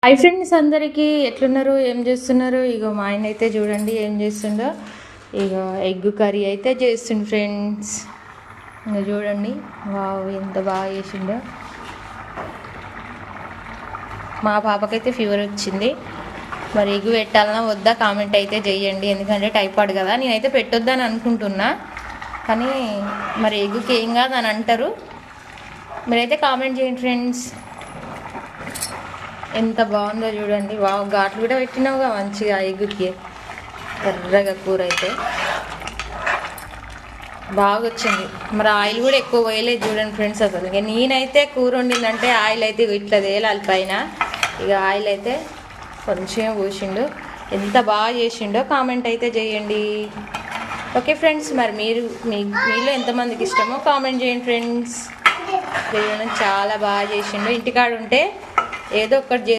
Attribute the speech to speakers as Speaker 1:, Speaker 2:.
Speaker 1: Hi friends, అందరికీ ఎట్లున్నారు, ఏం చేస్తున్నారు? ఇగో మా ఆయన అయితే చూడండి ఏం చేస్తుండో. ఇక ఎగ్ కర్రీ అయితే చేస్తుండు ఫ్రెండ్స్. ఇంకా చూడండి, వావ్ ఎంత బాగా చేసిండో. మా పాపకైతే ఫీవర్ వచ్చింది. మరి ఎగ్ పెట్టాలన్నా వద్దా కామెంట్ అయితే చేయండి. ఎందుకంటే టైఫాయిడ్ కదా. నేనైతే పెట్టొద్దని అనుకుంటున్నా, కానీ మరి ఎగ్కి ఏం కాదని అంటారు. మీరైతే కామెంట్ చేయండి ఫ్రెండ్స్. ఎంత బాగుందో చూడండి. వావ్, ఘాట్లు కూడా పెట్టినావుగా మంచిగా ఎగ్గుకి. ఎర్రగా కూర అయితే బాగా వచ్చింది. మరి ఆయిల్ కూడా ఎక్కువ పోయలేదు చూడండి ఫ్రెండ్స్. అసలు ఇక నేనైతే కూర వండిందంటే ఆయిల్ అయితే ఇట్లా తేలాలి పైన. ఇక ఆయిల్ అయితే కొంచెం పోసిండు. ఎంత బాగా చేసిండో కామెంట్ అయితే చేయండి. ఓకే ఫ్రెండ్స్, మరి మీలో ఎంతమందికి ఇష్టమో కామెంట్ చేయండి ఫ్రెండ్స్. చాలా బాగా చేసిండు. ఇంటికాడ ఉంటే ఏదో ఒకటి